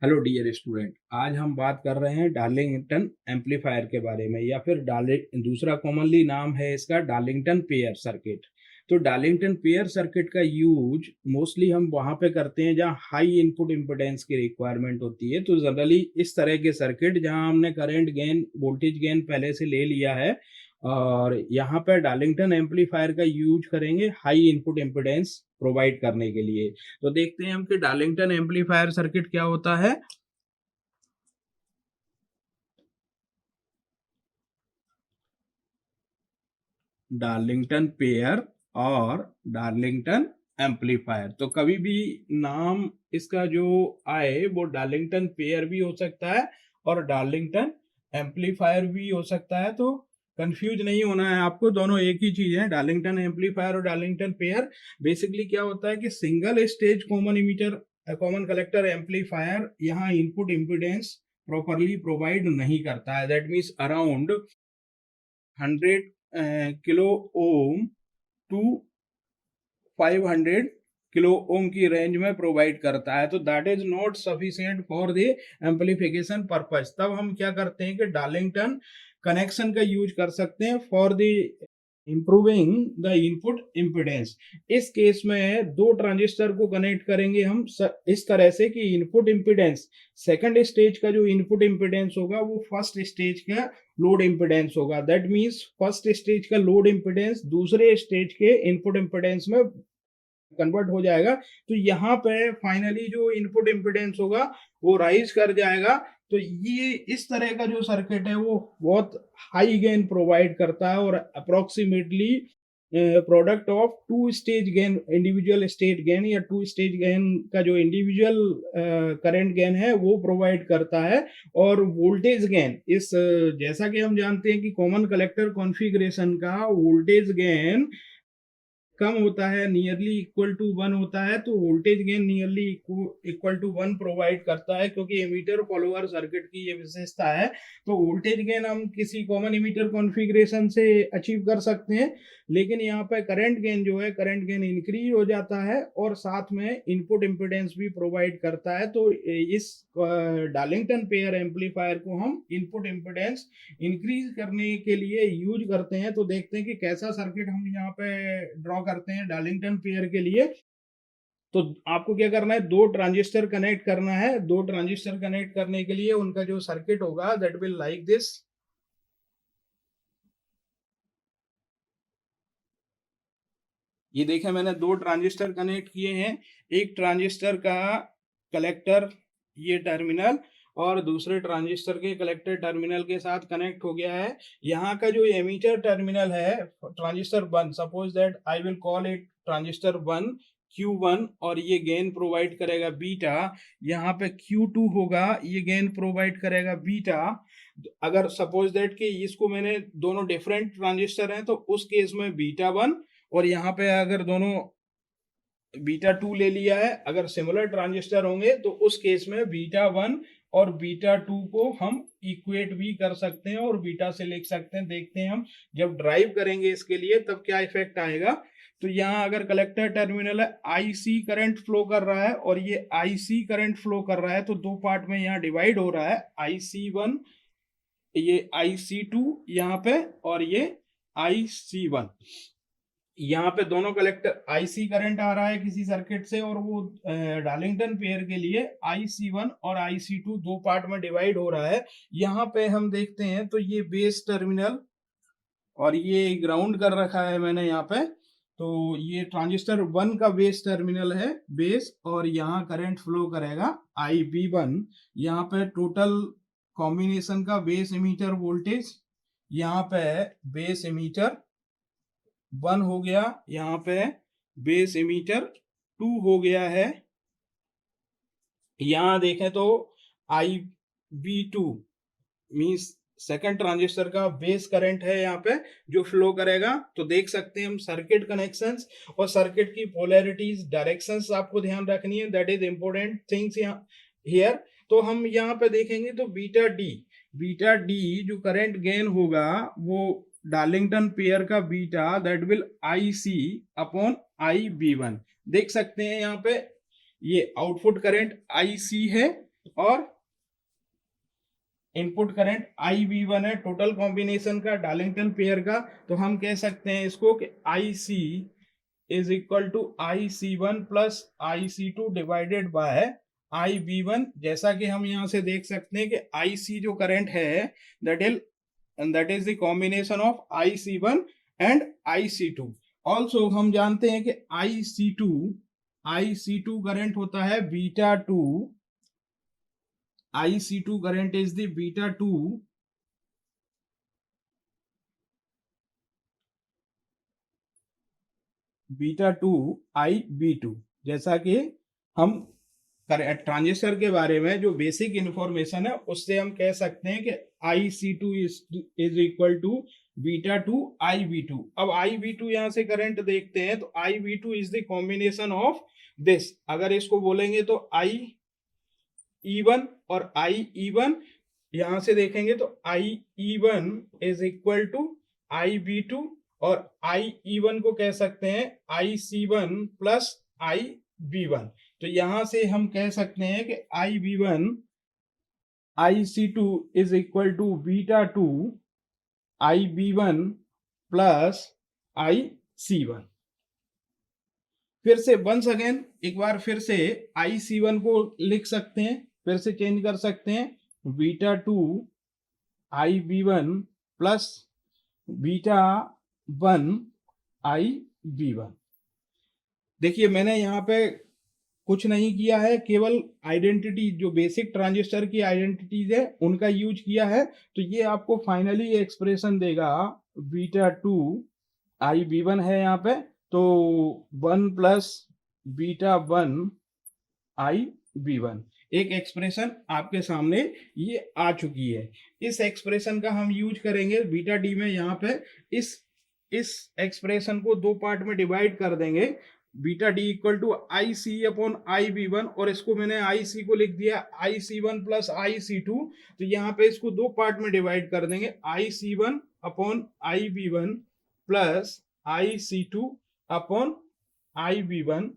Hello dear student, आज हम बात कर रहे हैं डार्लिंगटन एम्पलीफायर के बारे में, या फिर दूसरा कॉमनली नाम है इसका डार्लिंगटन पेयर सर्किट। तो डार्लिंगटन पेयर सर्किट का यूज मोस्टली हम वहाँ पे करते हैं जहाँ हाई इनपुट इम्पिडेंस की रिक्वायरमेंट होती है। तो जनरली इस तरह के सर्किट जहाँ हमने करंट गेन वोल्टेज गेन पहले से ले लिया है, और यहाँ पर डार्लिंगटन एम्पलीफायर का यूज करेंगे हाई इनपुट इम्पिडेंस प्रोवाइड करने के लिए। तो देखते हैं हम कि डार्लिंगटन एम्पलीफायर सर्किट क्या होता है। डार्लिंगटन पेयर और डार्लिंगटन एम्पलीफायर, तो कभी भी नाम इसका जो आए वो डार्लिंगटन पेयर भी हो सकता है और डार्लिंगटन एम्पलीफायर भी हो सकता है। तो कंफ्यूज नहीं होना है आपको, दोनों एक ही चीज है। डार्लिंगटन एम्पलीफायर और डार्लिंगटन पेयर बेसिकली क्या होता है कि single stage common emitter common collector amplifier यहाँ इनपुट इम्पिडेंस प्रॉपरली प्रोवाइड नहीं करता है। That means around 100 kilo ohm to 500 kilo ohm की रेंज में प्रोवाइड करता है। तो that is not sufficient for the amplification purpose. तब हम क्या करते हैं कि डार्लिंगटन कनेक्शन का यूज कर सकते हैं for the improving the input impedance. इस केस में दो ट्रांजिस्टर को कनेक्ट करेंगे हम इस तरह से कि इनपुट इम्पिडेंस सेकंड स्टेज का जो इनपुट इम्पिडेंस होगा वो फर्स्ट स्टेज का लोड इम्पिडेंस होगा। दैट मीन्स फर्स्ट स्टेज का लोड इम्पिडेंस दूसरे स्टेज के इनपुट इम्पिडेंस में कन्वर्ट हो जाएगा। तो यहाँ पे फाइनली जो इनपुट इम्पिडेंस होगा वो राइज कर जाएगा। तो ये इस तरह का जो सर्किट है वो बहुत हाई गेन प्रोवाइड करता है, और approximately product of two stage gain, individual state gain या टू स्टेज गेन का जो इंडिविजुअल करंट गेन है वो प्रोवाइड करता है। और वोल्टेज गेन जैसा कि हम जानते हैं कि कॉमन कलेक्टर कॉन्फ़िगरेशन का वोल्टेज गेन कम होता है, नियरली इक्वल टू 1 होता है। तो voltage gain nearly equal to 1 provide करता है, क्योंकि एमीटर फॉलोअर सर्किट की ये विशेषता है। तो वोल्टेज गेन हम किसी कॉमन एमीटर कॉन्फ़िगरेशन से अचीव कर सकते हैं, लेकिन यहाँ पे करंट गेन जो है, करंट गेन इंक्रीज हो जाता है और साथ में इनपुट इम्पिडेंस भी प्रोवाइड करता है। तो इस डार्लिंगटन पेयर एम्पलीफायर को हम इनपुट इम्पिडेंस इंक्रीज करने के लिए यूज करते हैं। तो देखते हैं कि कैसा सर्किट हम यहाँ पे ड्रॉ करते हैं डार्लिंगटन पेयर के लिए। तो आपको क्या करना है, दो ट्रांजिस्टर कनेक्ट करना है। दो ट्रांजिस्टर कनेक्ट करने के लिए उनका जो सर्किट होगा दैट विल लाइक दिस। ये देखें, मैंने दो ट्रांजिस्टर कनेक्ट किए हैं। एक ट्रांजिस्टर का कलेक्टर ये टर्मिनल और दूसरे ट्रांजिस्टर के कलेक्टर टर्मिनल के साथ कनेक्ट हो गया है। यहाँ का जो एमीटर टर्मिनल है transistor 1, suppose that I will call it transistor 1 Q1, और ये गेन प्रोवाइड करेगा बीटा। यहाँ पे Q2 होगा, ये गेन प्रोवाइड करेगा बीटा। अगर सपोज दैट कि इसको मैंने दोनों डिफरेंट ट्रांजिस्टर हैं तो उस केस में बीटा 1, और यहाँ पे अगर दोनों बीटा 2 ले लिया है, अगर सिमिलर ट्रांजिस्टर होंगे तो उस केस में बीटा 1 और बीटा 2 को हम इक्वेट भी कर सकते हैं और बीटा से लिख सकते हैं। देखते हैं हम जब ड्राइव करेंगे इसके लिए तब क्या इफेक्ट आएगा। तो यहाँ अगर कलेक्टर टर्मिनल है, IC करंट फ्लो कर रहा है और ये IC करंट फ्लो कर रहा है, तो दो पार्ट में यहाँ डिवाइड हो रहा है, IC1 ये IC2 यहाँ पे और ये IC1। यहाँ पे दोनों कलेक्टर IC करंट आ रहा है किसी सर्किट से, और वो डार्लिंगटन पेयर के लिए IC1 और IC2 दो पार्ट में डिवाइड हो रहा है। यहाँ पे हम देखते हैं तो ये बेस टर्मिनल और ये ग्राउंड कर रखा है मैंने यहाँ पे। तो ये ट्रांजिस्टर 1 का बेस टर्मिनल है, बेस, और यहाँ करंट फ्लो करेगा IB1। यहाँ पे टोटल कॉम्बिनेशन का बेस इमीटर वोल्टेज, यहाँ पे बेस इमीटर 1 हो गया, यहाँ पे बेस इमीटर 2 हो गया है। यहाँ देखें तो IB2 मीन्स सेकंड ट्रांजिस्टर का बेस करंट है यहाँ पे जो फ्लो करेगा। तो देख सकते हैं हम सर्किट कनेक्शंस और सर्किट की पोलैरिटीज, डायरेक्शंस आपको ध्यान रखनी है, दैट इज इंपॉर्टेंट थिंग्स यहाँ हियर। तो हम यहाँ पे देखेंगे तो बीटा डी जो करंट गेन होगा वो डार्लिंगटन पेयर का beta that will IC upon IB1। देख सकते हैं यहाँ पे ये आउटपुट करंट IC है और इनपुट करंट IV1 है टोटल कॉम्बिनेशन का डार्लिंगटन पेयर का, तो हम कह सकते हैं इसको कि IC is equal to IC1 plus IC2 divided by IV1। जैसा कि हम यहाँ से देख सकते हैं कि IC जो करंट है that is the combination of IC1 and IC2। Also हम जानते हैं कि IC2 करंट होता है beta 2। IC2 current is the beta 2 IB2। जैसा कि हम ट्रांजिस्टर के बारे में जो बेसिक इंफॉर्मेशन है उससे हम कह सकते हैं कि IC2 is equal to beta 2 IB2। अब IB2 यहां से करंट देखते हैं तो IB2 is the combination of this. अगर इसको बोलेंगे तो IE1 और IE1, यहां से देखेंगे तो IE1 is equal to IB2 और IE1 को कह सकते हैं IC1 प्लस IB1। तो यहां से हम कह सकते हैं कि IB1 IC2 is equal to beta 2 IB1 plus IC1। फिर से वंस अगेन एक बार फिर से IC1 को लिख सकते हैं, फिर से चेंज कर सकते हैं, beta 2 IB1 plus beta 1 IB1। देखिए मैंने यहाँ पे कुछ नहीं किया है, केवल आइडेंटिटी जो बेसिक ट्रांजिस्टर की आइडेंटिटीज है उनका यूज किया है। तो ये आपको फाइनली एक्सप्रेशन देगा बीटा 2 IB1 है यहाँ पे, तो 1 प्लस बीटा 1 IB1। एक एक्सप्रेशन आपके सामने ये आ चुकी है। इस एक्सप्रेशन का हम यूज करेंगे बीटा डी में। यहाँ पे इस एक्सप्रेशन को दो पार्ट में डिवाइड कर देंगे, beta D equal to IC upon IB1, और इसको मैंने IC को लिख दिया IC1 प्लस IC2। तो यहाँ पे इसको दो पार्ट में डिवाइड कर देंगे, IC1 upon IB1 plus IC2 upon IB1।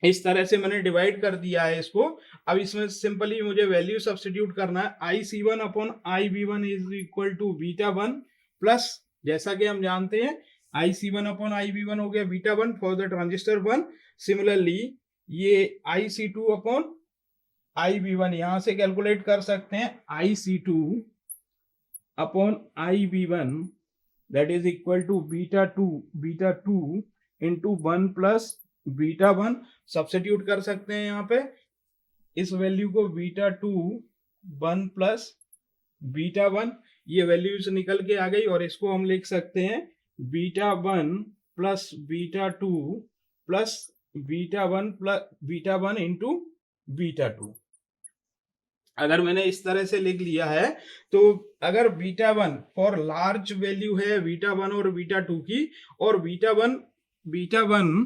इस तरह से मैंने डिवाइड कर दिया है इसको। अब इसमें सिंपली मुझे वैल्यू सब्स्टिट्यूट करना है। IC1 upon IB1 is equal to beta 1 plus, जैसा कि हम जानते हैं IC1 अपॉन IB1 हो गया beta 1 for the transistor 1। Similarly ये IC2 अपॉन IB1 यहां से कैलकुलेट कर सकते हैं, IC2 upon IB1 that is equal to beta 2 into 1 plus beta 1। Substitute कर सकते हैं यहाँ पे इस वैल्यू को, बीटा 2 1 प्लस बीटा 1, ये वैल्यूज निकल के आ गई, और इसको हम लिख सकते हैं beta 1 plus beta 2 plus beta 1 into beta 2। अगर मैंने इस तरह से लिख लिया है तो अगर बीटा 1 फॉर लार्ज वैल्यू है बीटा 1 और बीटा 2 की, और beta 1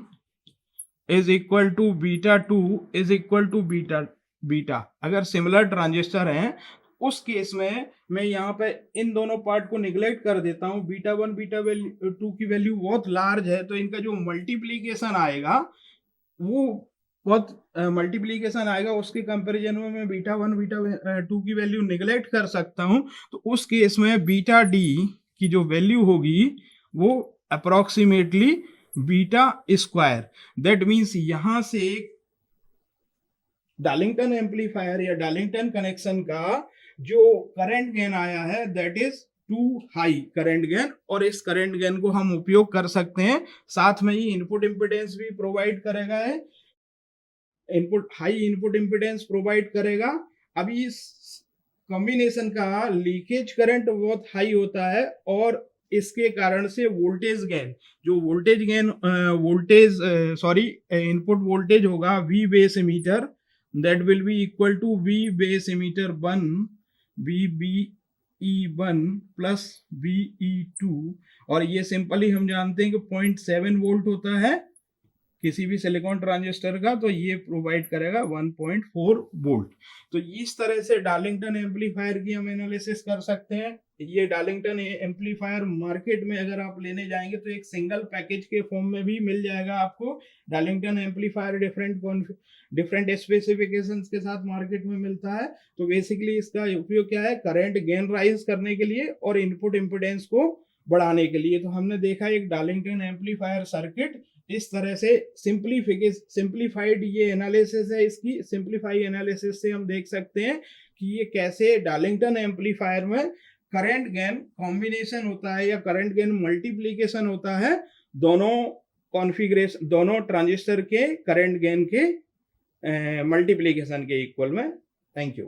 is equal to beta 2 is equal to beta अगर सिमिलर ट्रांजिस्टर हैं, उस केस में मैं यहाँ पे इन दोनों पार्ट को निगलेक्ट कर देता हूँ। बीटा 1 बीटा 2 की वैल्यू बहुत लार्ज है, तो इनका जो मल्टीप्लीकेशन आएगा वो बहुत मल्टीप्लीकेशन आएगा, उसके कंपैरिजन में मैं बीटा 1 बीटा 2 की वैल्यू निगलेक्ट कर सकता हूँ। तो उस केस में बीटा डी की जो वैल्यू होगी वो approximately beta square. That means यहां से डार्लिंगटन एम्पलीफायर या डार्लिंगटन कनेक्शन का जो करंट गेन आया है that is too high current gain, और इस करंट गेन को हम उपयोग कर सकते हैं। साथ में ही इनपुट इंपिडेंस भी प्रोवाइड करेगा है, हाई इनपुट इंपिडेंस प्रोवाइड करेगा। अभी इस कॉम्बिनेशन का लीकेज करंट बहुत हाई होता है, और इसके कारण से इनपुट वोल्टेज होगा V base emitter, that will be equal to V base emitter 1 VBE1 plus VE2, और ये सिंपली हम जानते हैं कि 0.7 वोल्ट होता है किसी भी सिलिकॉन ट्रांजिस्टर का, तो ये प्रोवाइड करेगा 1.4 वोल्ट। तो इस तरह से डार्लिंगटन एम्पलीफायर की हम एनालिसिस कर सकते हैं। ये डार्लिंगटन एम्पलीफायर मार्केट में अगर आप लेने जाएंगे तो एक सिंगल पैकेज के फॉर्म में भी मिल जाएगा आपको। डार्लिंगटन एम्पलीफायर डिफरेंट स्पेसिफिकेशंस के साथ मार्केट में मिलता है। तो बेसिकली इसका उपयोग क्या है, करंट गेन राइज करने के लिए और इनपुट इम्पिडेंस को बढ़ाने के लिए। तो हमने देखा एक डार्लिंगटन एम्पलीफायर सर्किट इस तरह से सिंप्लीफाइड ये एनालिसिस है। इसकी सिंप्लीफाई एनालिसिस से हम देख सकते हैं कि ये कैसे डार्लिंगटन एम्पलीफायर में करंट गेन कॉम्बिनेशन होता है या करंट गेन मल्टीप्लीकेशन होता है दोनों कॉन्फ़िगरेशन, दोनों ट्रांजिस्टर के करंट गेन के मल्टीप्लीकेशन के इक्वल में। Thank you.